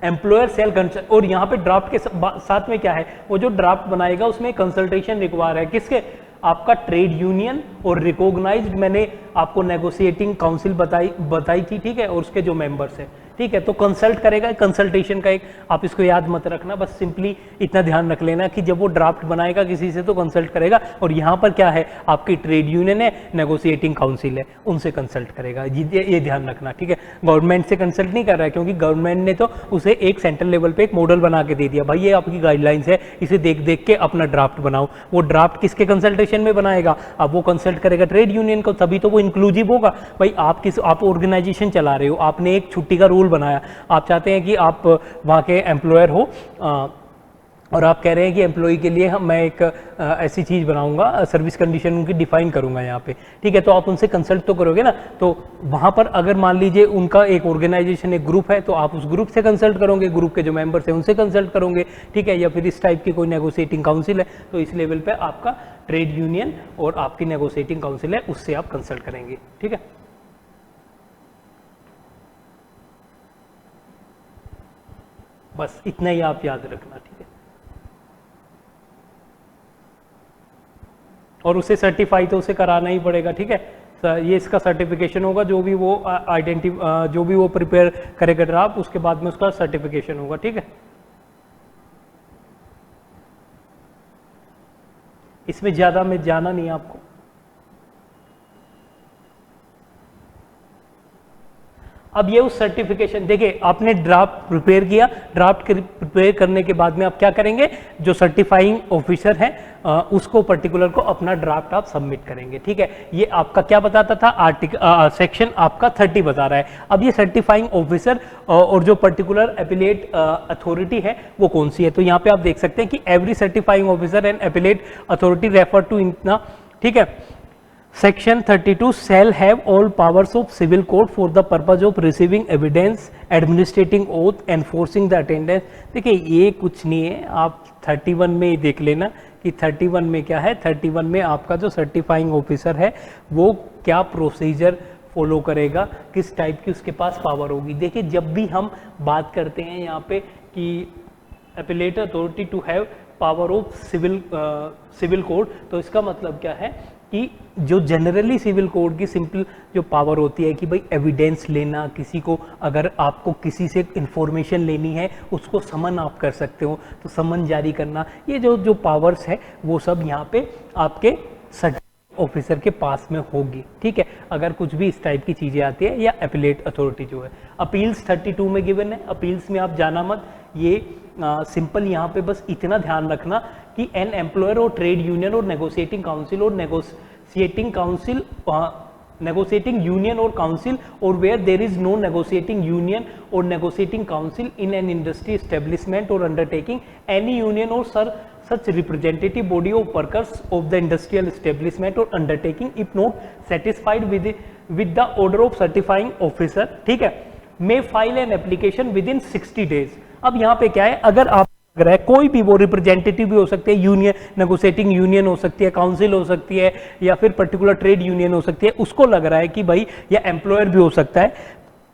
एम्प्लॉयर सेल कंसल्ट, और यहाँ पे ड्राफ्ट के साथ में क्या है, वो जो ड्राफ्ट बनाएगा उसमें कंसल्टेशन रिक्वायर है, किसके, आपका ट्रेड यूनियन और रिकॉग्नाइज्ड, मैंने आपको नेगोशिएटिंग काउंसिल बताई थी, ठीक है, और उसके जो मेंबर्स है, ठीक है। तो कंसल्ट करेगा, कंसल्टेशन का एक, आप इसको याद मत रखना, बस सिंपली इतना ध्यान रख लेना कि जब वो ड्राफ्ट बनाएगा किसी से तो कंसल्ट करेगा। और यहाँ पर क्या है, आपकी ट्रेड यूनियन है, नेगोशिएटिंग काउंसिल है, उनसे कंसल्ट करेगा, ये ध्यान रखना, ठीक है। गवर्नमेंट से कंसल्ट नहीं कर रहा है, क्योंकि गवर्नमेंट ने तो उसे एक सेंट्रल लेवल पे एक मॉडल बना के दे दिया, भाई ये आपकी गाइडलाइंस है, इसे देख देख के अपना ड्राफ्ट बनाओ। वो ड्राफ्ट किसके कंसल्टेशन में बनाएगा, अब वो कंसल्ट करेगा ट्रेड यूनियन को, तभी तो वो इंक्लूसिव होगा। भाई आप ऑर्गेनाइजेशन चला रहे हो, आपने एक छुट्टी का रूल बनाया, आप चाहते हैं कि आप वहाँ के एम्प्लॉयर हो और आप कह रहे हैं कि एम्प्लॉय के लिए मैं एक ऐसी चीज़ बनाऊंगा, सर्विस कंडीशन उनकी डिफाइन करूंगा यहाँ पे, ठीक है। तो आप उनसे कंसल्ट तो करोगे ना। तो वहाँ पर अगर मान लीजिए उनका एक ऑर्गेनाइजेशन, एक ग्रुप है, तो आप उस ग्रुप से कंसल्ट करोगे, ग्रुप के जो मेंबर्स हैं उनसे कंसल्ट करोगे, ठीक है। या फिर इस टाइप की कोई नेगोशिएटिंग काउंसिल है, तो इस लेवल पर आपका ट्रेड यूनियन और आपकी नेगोशिएटिंग काउंसिल है, उससे आप कंसल्ट करेंगे, ठीक है। बस इतना ही आप याद रखना, ठीक है। और उसे सर्टिफाई तो उसे कराना ही पड़ेगा, ठीक है। ये इसका सर्टिफिकेशन होगा, जो भी वो जो भी वो प्रिपेयर करेगा ड्राफ्ट, उसके बाद में उसका सर्टिफिकेशन होगा, ठीक है। इसमें ज्यादा में जाना नहीं है आपको। अब ये उस सर्टिफिकेशन, देखिए आपने ड्राफ्ट प्रिपेयर किया, ड्राफ्ट प्रिपेयर करने के बाद में आप क्या करेंगे, जो सर्टिफाइंग ऑफिसर है उसको पर्टिकुलर को अपना ड्राफ्ट आप सबमिट करेंगे, ठीक है। ये आपका क्या बताता था, सेक्शन आपका 30 बता रहा है। अब ये सर्टिफाइंग ऑफिसर और जो पर्टिकुलर एपिलेट अथॉरिटी है वो कौन सी है, तो यहाँ पे आप देख सकते हैं कि every certifying officer and appellate authority refer to इतना, ठीक है। Section 32 shall have all powers of civil court for the purpose of receiving evidence, administrating oath, enforcing the attendance। देखिए ये कुछ नहीं है, आप 31 में ही देख लेना कि 31 में क्या है। 31 में आपका जो सर्टिफाइंग ऑफिसर है वो क्या प्रोसीजर फॉलो करेगा, किस टाइप की उसके पास पावर होगी। देखिए जब भी हम बात करते हैं यहाँ पे कि appellate authority to have power of civil code, तो इसका मतलब क्या है कि जो जनरली सिविल कोड की सिंपल जो पावर होती है कि भाई एविडेंस लेना, किसी को अगर आपको किसी से इंफॉर्मेशन लेनी है उसको समन आप कर सकते हो, तो समन जारी करना, ये जो पावर्स है वो सब यहाँ पे आपके ऑफिसर के पास में होगी, ठीक है। अगर कुछ भी इस टाइप की चीज़ें आती है, या एपिलेट अथॉरिटी जो है। अपील्स 32 में गिवन है, अपील्स में आप जाना मत, ये सिंपल यहाँ पे बस इतना ध्यान रखना कि एन एम्प्लॉयर और ट्रेड यूनियन और नेगोशिएटिंग काउंसिल और नेगोशिएटिंग यूनियन और काउंसिल और where there is no negotiating union और negotiating council in an industry establishment और अंडरटेकिंग एनी यूनियन और such representative body of workers of the industrial establishment or undertaking if not satisfied with the order of certifying officer, ठीक है, may file an application within 60 days। अब यहाँ पे क्या है, अगर आप लग रहा है कोई भी, वो रिप्रेजेंटेटिव भी हो सकते हैं, यूनियन नेगोशिएटिंग यूनियन हो सकती है, काउंसिल हो सकती है, या फिर पर्टिकुलर ट्रेड यूनियन हो सकती है, उसको लग रहा है कि भाई, या एम्प्लॉयर भी हो सकता है,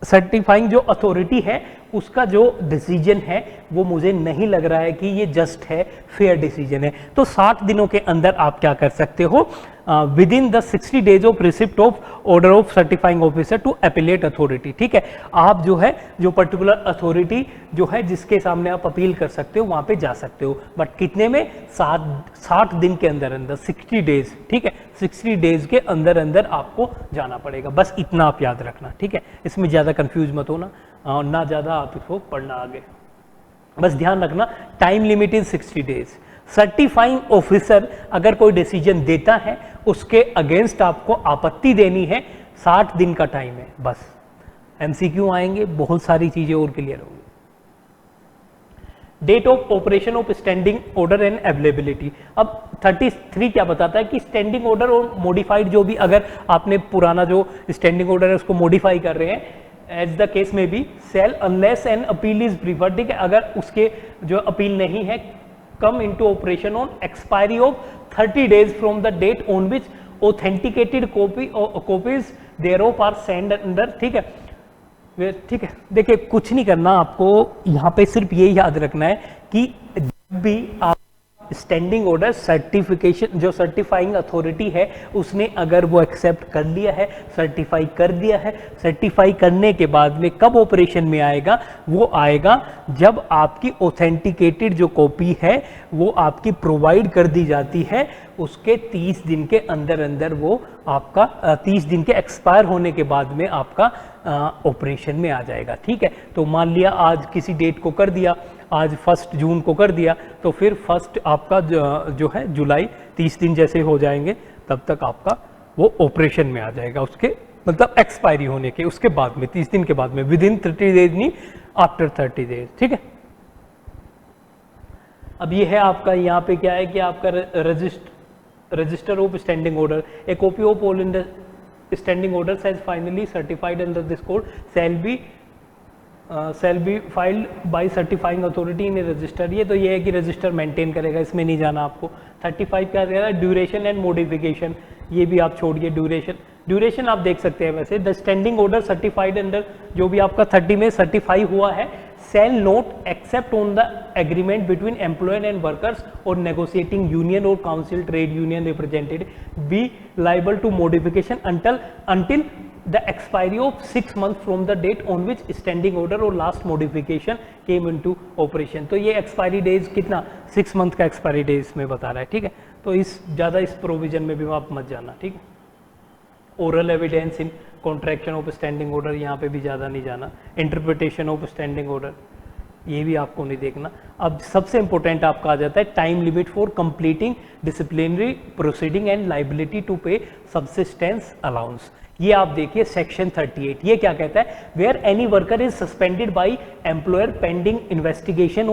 सर्टिफाइंग जो अथॉरिटी है उसका जो डिसीजन है वो मुझे नहीं लग रहा है कि ये जस्ट है, फेयर डिसीजन है, तो 60 दिनों के अंदर आप क्या कर सकते हो, within the 60 days of receipt of order of certifying officer to appellate authority, ठीक है। आप जो है, जो पर्टिकुलर अथॉरिटी जो है जिसके सामने आप अपील कर सकते हो वहां पे जा सकते हो, बट कितने में, 60 दिन के अंदर अंदर, 60 डेज, ठीक है, 60 डेज के अंदर अंदर आपको जाना पड़ेगा। बस इतना आप याद रखना, ठीक है। इसमें ज़्यादा कंफ्यूज मत होना और ना ज़्यादा आप इसको पढ़ना आगे, बस ध्यान रखना time limit is 60 days. Certifying officer अगर कोई डिसीजन देता है उसके अगेंस्ट आपको आपत्ति देनी है, 60 दिन का टाइम है, बस। एमसीक्यू आएंगे, बहुत सारी चीजें और क्लियर होंगी। Date of operation of standing order and availability. अब 33 क्या बताता है कि स्टैंडिंग ऑर्डर और मॉडिफाइड, जो भी अगर आपने पुराना जो स्टैंडिंग ऑर्डर है उसको मॉडिफाई कर रहे हैं, एज द केस में भी, shall unless an appeal is preferred, ठीक है, अगर उसके जो अपील नहीं है, come into operation on expiry of 30 days from the date on which authenticated copies thereof are send under, ठीक है, ठीक है। देखिए कुछ नहीं करना आपको, यहाँ पे सिर्फ ये याद रखना है कि जब भी आप स्टैंडिंग ऑर्डर सर्टिफिकेशन, जो सर्टिफाइंग अथॉरिटी है उसने अगर वो एक्सेप्ट कर लिया है, सर्टिफाई कर दिया है, सर्टिफाई करने के बाद में कब ऑपरेशन में आएगा, वो आएगा जब आपकी ऑथेंटिकेटेड जो कॉपी है वो आपकी प्रोवाइड कर दी जाती है, उसके 30 दिन के अंदर अंदर वो आपका 30 दिन के एक्सपायर होने के बाद में आपका ऑपरेशन में आ जाएगा। ठीक है, तो मान लिया आज किसी डेट को कर दिया, आज 1 जून को कर दिया, तो फिर 1 आपका जो है जुलाई 30 दिन जैसे हो जाएंगे तब तक आपका वो ऑपरेशन में आ जाएगा, उसके मतलब एक्सपायरी होने के उसके बाद में 30 दिन के बाद में, विद इन 30 डेज नहीं, आफ्टर 30 डेज। ठीक है, अब ये है आपका यहाँ पे क्या है कि आपका register of standing order, A copy of all in the standing orders has finally certified under this code shall be filed by certifying authority in a register। ये तो ये है कि रजिस्टर मेंटेन करेगा, इसमें नहीं जाना आपको। 35 क्या कह रहा है, ड्यूरेशन एंड मॉडिफिकेशन, ये भी आप छोड़िए। ड्यूरेशन आप देख सकते हैं वैसे, the standing order certified under, जो भी आपका 30 में सर्टिफाई हुआ है, shall not except on the agreement between employer and workers or negotiating union or council trade union representative be liable to modification until the expiry of 6 months from the date on which standing order or last modification came into operation। तो ये expiry days कितना, 6 month का expiry days में बता रहा है। ठीक है, तो ज़्यादा इस प्रोविजन में भी आप मत जाना। ठीक है, oral evidence in contraction of standing order, यहाँ पे भी ज़्यादा नहीं जाना। इंटरप्रिटेशन ऑफ स्टैंडिंग ऑर्डर, ये भी आपको नहीं देखना। अब सबसे इंपॉर्टेंट आपका आ जाता है time limit for completing disciplinary proceeding and liability to pay subsistence allowance. ये आप देखिए सेक्शन 38, ये क्या कहता है, where any worker is suspended by employer pending investigation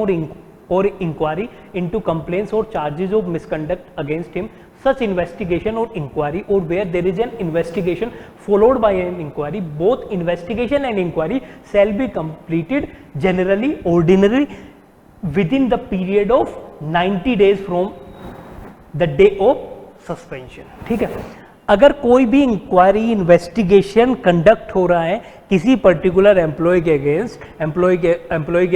और इंक्वायरी इनटू कंप्लेंट्स और charges of misconduct against him, such investigation or inquiry or where there is an investigation followed by an inquiry, both investigation and inquiry shall be completed generally ordinary within the period of 90 days from the day of suspension। ठीक है, अगर कोई भी inquiry investigation conduct हो रहा है किसी particular employ के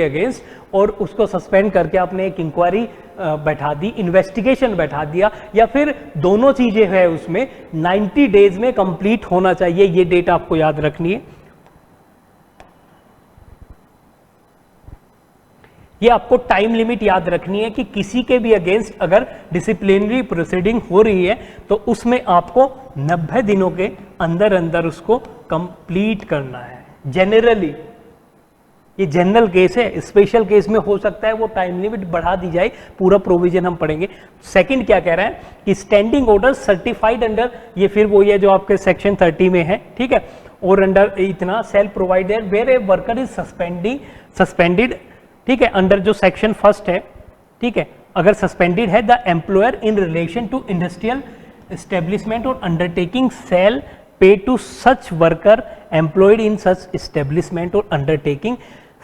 अगेंस्ट और उसको सस्पेंड करके आपने एक इंक्वायरी बैठा दी, इन्वेस्टिगेशन बैठा दिया, या फिर दोनों चीजें हैं उसमें, 90 डेज में कंप्लीट होना चाहिए। ये डेट आपको याद रखनी है। ये आपको टाइम लिमिट याद रखनी है कि किसी के भी अगेंस्ट अगर डिसिप्लिनरी प्रोसीडिंग हो रही है तो उसमें आपको 90 दिनों के अंदर अंदर उसको कंप्लीट करना है। जनरली ये जनरल केस है, स्पेशल केस में हो सकता है वो टाइम लिमिट बढ़ा दी जाए, पूरा प्रोविजन हम पढ़ेंगे। सेकंड क्या कह रहा है कि स्टैंडिंग ऑर्डर सर्टिफाइड अंडर, ये फिर वो है जो आपके सेक्शन 30 में है। ठीक है, और अंडर इतना shall provided where a worker is suspended. ठीक है, अंडर जो सेक्शन 1 है, ठीक है, अगर सस्पेंडेड है, the employer in relation to industrial establishment और undertaking shall pay to such worker employed in such establishment और undertaking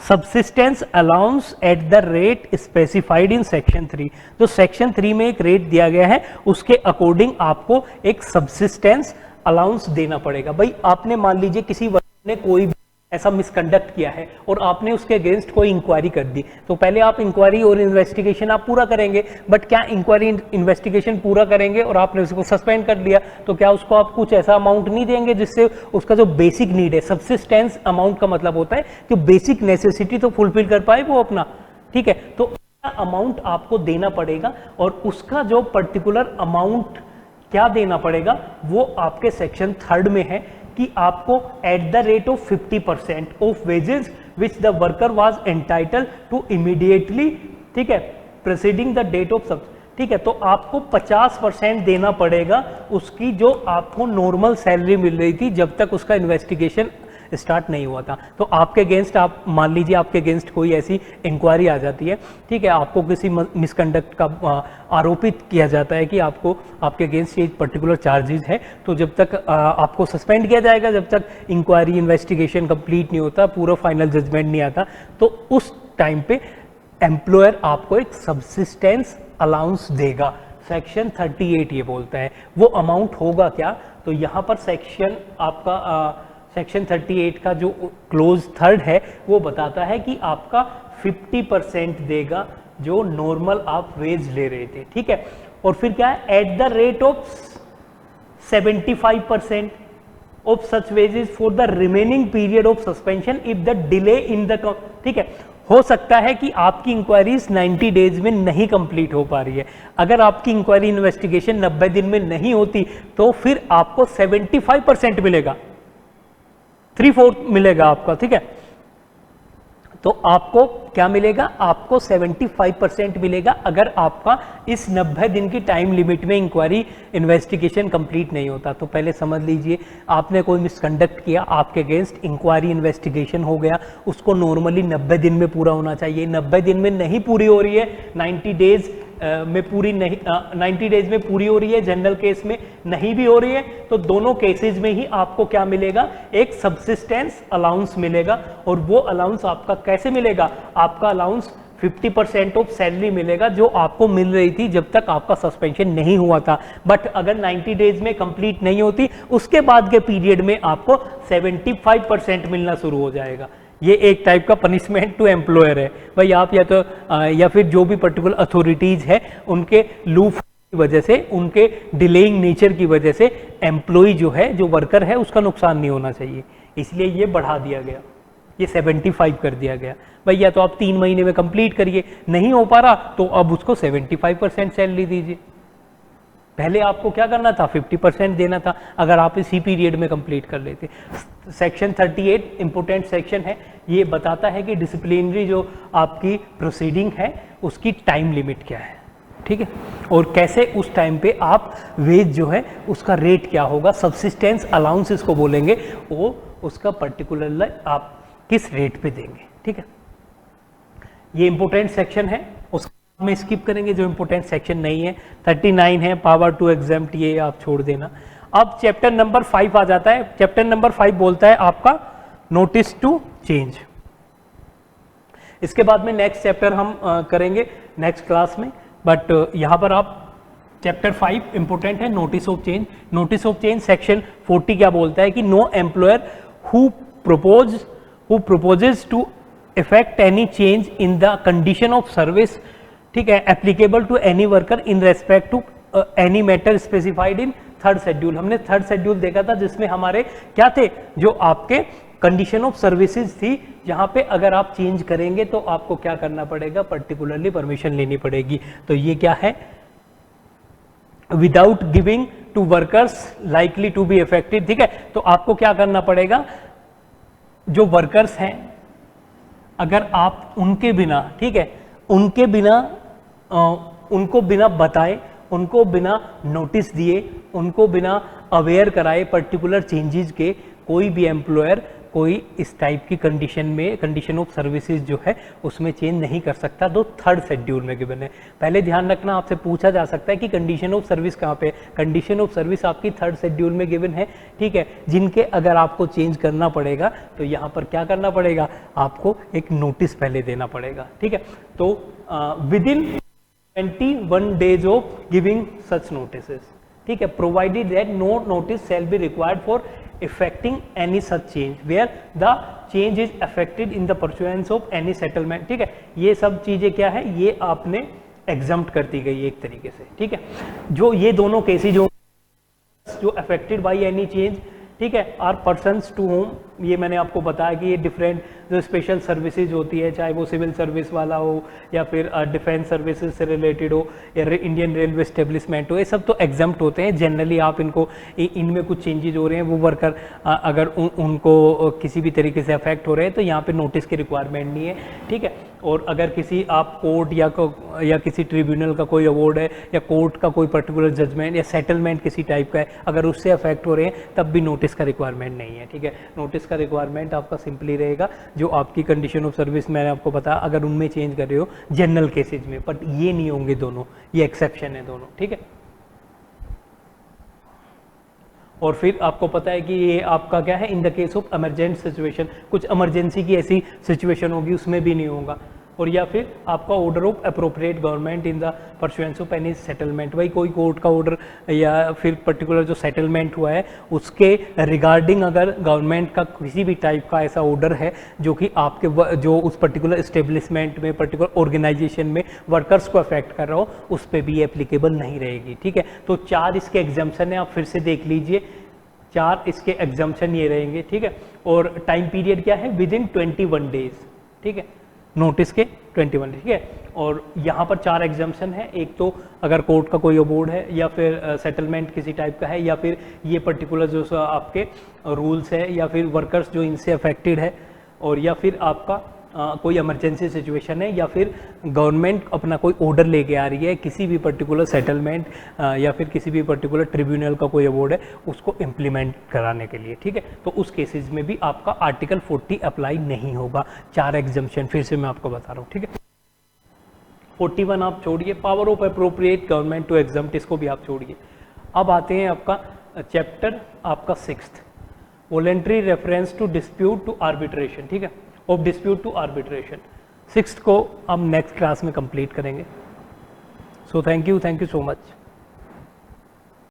subsistence allowance at the rate specified in section 3। तो सेक्शन 3 में एक रेट दिया गया है, उसके अकॉर्डिंग आपको एक सब्सिस्टेंस अलाउंस देना पड़ेगा। भाई आपने मान लीजिए किसी वर्कर ने कोई भी ऐसा मिसकंडक्ट किया है और आपने उसके अगेंस्ट कोई इंक्वायरी कर दी, तो पहले आप इंक्वायरी और इन्वेस्टिगेशन आप पूरा करेंगे, बट क्या इंक्वायरी इन्वेस्टिगेशन पूरा करेंगे और आपने उसको सस्पेंड कर लिया तो क्या उसको आप कुछ ऐसा अमाउंट नहीं देंगे जिससे उसका जो बेसिक नीड है, सब्सिस्टेंस अमाउंट का मतलब होता है कि बेसिक नेसेसिटी तो फुलफिल कर पाए वो अपना। ठीक है, तो अमाउंट आपको देना पड़ेगा और उसका जो पर्टिकुलर अमाउंट क्या देना पड़ेगा वो आपके सेक्शन 3 में है कि आपको at the rate of 50% of wages which the worker was entitle to immediately, ठीक है, प्रीसीडिंग द डेट ऑफ सब। ठीक है, तो आपको 50% देना पड़ेगा उसकी जो आपको नॉर्मल सैलरी मिल रही थी जब तक उसका इन्वेस्टिगेशन स्टार्ट नहीं हुआ था। तो आपके अगेंस्ट, आप मान लीजिए आपके अगेंस्ट कोई ऐसी इंक्वायरी आ जाती है, ठीक है, आपको किसी मिसकंडक्ट का आरोपित किया जाता है कि आपको आपके अगेंस्ट ये पर्टिकुलर चार्जेस है, तो जब तक आपको सस्पेंड किया जाएगा जब तक इंक्वायरी इन्वेस्टिगेशन कंप्लीट नहीं होता, पूरा फाइनल जजमेंट नहीं आता, तो उस टाइम पे एम्प्लॉयर आपको एक सब्सिस्टेंस अलाउंस देगा। सेक्शन 38 ये बोलता है। वो अमाउंट होगा क्या, तो यहाँ पर सेक्शन आपका सेक्शन 38 का जो क्लोज 3 है वो बताता है कि आपका 50% देगा जो नॉर्मल आप वेज ले रहे थे, ठीक है। और फिर क्या है, eight the rate of 75% of such wages for the remaining period of suspension if the delay in the, ठीक है। हो सकता है कि आपकी इंक्वायरीज 90 डेज में नहीं कंप्लीट हो पा रही है। अगर आपकी इंक्वायरी इन्वेस्टिगेशन 90 दिन में नहीं होती तो फिर आपको 75% मिलेगा, 3/4 मिलेगा आपका, ठीक है। तो आपको क्या मिलेगा, आपको 75% मिलेगा अगर आपका इस 90 दिन की टाइम लिमिट में इंक्वायरी इन्वेस्टिगेशन कंप्लीट नहीं होता। तो पहले समझ लीजिए, आपने कोई मिसकंडक्ट किया, आपके अगेंस्ट इंक्वायरी इन्वेस्टिगेशन हो गया, उसको नॉर्मली 90 दिन में पूरा होना चाहिए, 90 दिन में नहीं पूरी हो रही है, 90 डेज में पूरी नहीं, 90 डेज में पूरी हो रही है, जनरल केस में नहीं भी हो रही है, तो दोनों केसेस में ही आपको क्या मिलेगा, एक सब्सिस्टेंस अलाउंस मिलेगा। और वो अलाउंस आपका कैसे मिलेगा, आपका अलाउंस 50% ऑफ सैलरी मिलेगा जो आपको मिल रही थी जब तक आपका सस्पेंशन नहीं हुआ था। बट अगर 90 डेज में कंप्लीट नहीं होती, उसके बाद के पीरियड में आपको 75% मिलना शुरू हो जाएगा। ये एक टाइप का पनिशमेंट टू एम्प्लॉयर है भाई। आप या तो या फिर जो भी पर्टिकुलर अथॉरिटीज है उनके लूप की वजह से, उनके डिलेइंग नेचर की वजह से एम्प्लॉय जो है, जो वर्कर है, उसका नुकसान नहीं होना चाहिए, इसलिए ये बढ़ा दिया गया, ये 75 कर दिया गया भाई। या तो आप 3 महीने में कंप्लीट करिए, नहीं हो पा रहा तो अब उसको 75% सैलरी दीजिए। पहले आपको क्या करना था, 50% देना था अगर आप इसी पीरियड में कंप्लीट कर लेते। सेक्शन 38 इंपोर्टेंट सेक्शन है, ये बताता है कि डिसिप्लिनरी जो आपकी प्रोसीडिंग है उसकी टाइम लिमिट क्या है, ठीक है, और कैसे उस टाइम पे आप वेज जो है उसका रेट क्या होगा, सब्सिस्टेंस अलाउंस इसको बोलेंगे, वो उसका पर्टिकुलर आप किस रेट पे देंगे, ठीक है। ये इंपोर्टेंट सेक्शन है, उसको में स्किप करेंगे, जो इंपोर्टेंट सेक्शन नहीं है। 39 है पावर टू एग्जेम्प्ट, ये आप छोड़ देना। अब चैप्टर नंबर 5 आ जाता है। चैप्टर नंबर 5 बोलता है आपका नोटिस टू चेंज। इसके बाद में नेक्स्ट चैप्टर हम करेंगे नेक्स्ट क्लास में, बट यहां पर आप चैप्टर 5 इंपोर्टेंट है, notice of change. Notice of change section 40 क्या बोलता है कि no employer who proposes to effect any change in the condition of service, ठीक है, applicable to any worker in respect to any matter specified in third schedule. हमने third schedule देखा था जिसमें हमारे क्या थे, जो आपके कंडीशन ऑफ सर्विसेज थी, जहां पे अगर आप चेंज करेंगे तो आपको क्या करना पड़ेगा, पर्टिकुलरली परमिशन लेनी पड़ेगी। तो ये क्या है, without giving to workers likely to be affected, ठीक है। तो आपको क्या करना पड़ेगा, जो वर्कर्स हैं अगर आप उनके बिना, ठीक है, उनके बिना उनको बिना बताए, उनको बिना नोटिस दिए, उनको उनको अवेयर कराए पर्टिकुलर चेंजेस के, कोई भी एम्प्लॉयर कोई इस टाइप की कंडीशन में, कंडीशन ऑफ सर्विसेज जो है उसमें चेंज नहीं कर सकता, जो थर्ड शेड्यूल में गिवन है। पहले ध्यान रखना, आपसे पूछा जा सकता है कि कंडीशन ऑफ सर्विस कहाँ पे, कंडीशन ऑफ सर्विस आपकी थर्ड शेड्यूल में गिवन है, ठीक है, जिनके अगर आपको चेंज करना पड़ेगा तो यहाँ पर क्या करना पड़ेगा, आपको एक नोटिस पहले देना पड़ेगा, ठीक है। तो within 21 days of giving such notices, ठीक है, provided that no notice shall be required for affecting any such change where the change is affected in the pursuance of any settlement, ठीक है। ये सब चीजें क्या है, ये आपने एग्जम्प्ट कर दी गई एक तरीके से, ठीक है। जो ये दोनों केसेज जो अफेक्टेड बाय एनी चेंज, ठीक है, आर पर्सन्स टू होम, ये मैंने आपको बताया कि ये डिफरेंट जो स्पेशल सर्विसेज होती है, चाहे वो सिविल सर्विस वाला हो या फिर डिफेंस सर्विसेज से रिलेटेड हो या इंडियन रेलवे एस्टेब्लिशमेंट हो, ये सब तो एग्जम्प्ट होते हैं। जनरली आप इनको इनमें कुछ चेंजेज हो रहे हैं, वो वर्कर अगर उनको किसी भी तरीके से अफेक्ट हो रहे हैं तो यहाँ पे नोटिस की रिक्वायरमेंट नहीं है, ठीक है। और अगर किसी आप कोर्ट या किसी ट्रिब्यूनल का कोई अवार्ड है या कोर्ट का कोई पर्टिकुलर जजमेंट या सेटलमेंट किसी टाइप का है, अगर उससे अफेक्ट हो रहे हैं तब भी नोटिस का रिक्वायरमेंट नहीं है, ठीक है। नोटिस का रिक्वायरमेंट आपका सिंपली रहेगा जो आपकी कंडीशन ऑफ सर्विस मैंने आपको बताया, अगर उनमें चेंज कर रहे हो जनरल केसेज में, बट ये नहीं होंगे दोनों, ये एक्सेप्शन है दोनों, ठीक है। और फिर आपको पता है कि ये आपका क्या है, in the case of emergent situation, कुछ इमरजेंसी की ऐसी सिचुएशन होगी उसमें भी नहीं होगा। और या फिर आपका order of appropriate government in the pursuance of any settlement, वही कोई कोर्ट का ऑर्डर या फिर पर्टिकुलर जो सेटलमेंट हुआ है उसके रिगार्डिंग अगर गवर्नमेंट का किसी भी टाइप का ऐसा ऑर्डर है जो कि आपके जो उस पर्टिकुलर इस्टेब्लिशमेंट में, पर्टिकुलर ऑर्गेनाइजेशन में वर्कर्स को अफेक्ट कर रहा हो, उस पर भी एप्लीकेबल नहीं रहेगी। ठीक है, तो 4 इसके एग्जाम्पशन है, आप फिर से देख लीजिए, 4 इसके एग्जाम्पशन ये रहेंगे। ठीक है, और टाइम पीरियड क्या है, विद इन 21 डेज। ठीक है, नोटिस के 21 डेज। ठीक है, और यहाँ पर 4 एग्जाम्पशन है, एक तो अगर कोर्ट का कोई अवॉर्ड है या फिर सेटलमेंट किसी टाइप का है या फिर ये पर्टिकुलर जो आपके रूल्स है या फिर वर्कर्स जो इनसे अफेक्टेड है, और या फिर आपका कोई इमरजेंसी सिचुएशन है या फिर गवर्नमेंट अपना कोई ऑर्डर लेके आ रही है किसी भी पर्टिकुलर सेटलमेंट या फिर किसी भी पर्टिकुलर ट्रिब्यूनल का कोई अवॉर्ड है उसको इम्प्लीमेंट कराने के लिए। ठीक है, तो उस केसेस में भी आपका आर्टिकल 40 अप्लाई नहीं होगा। 4 एग्जम्पशन फिर से मैं आपको बता रहा हूँ। ठीक है, 41 आप छोड़िए, power of appropriate government to exempt, इसको भी आप छोड़िए। अब आते हैं आपका चैप्टर आपका 6th, voluntary reference to dispute to arbitration. ठीक है, of dispute to arbitration 6th को हम नेक्स्ट क्लास में कंप्लीट करेंगे। So thank you so much.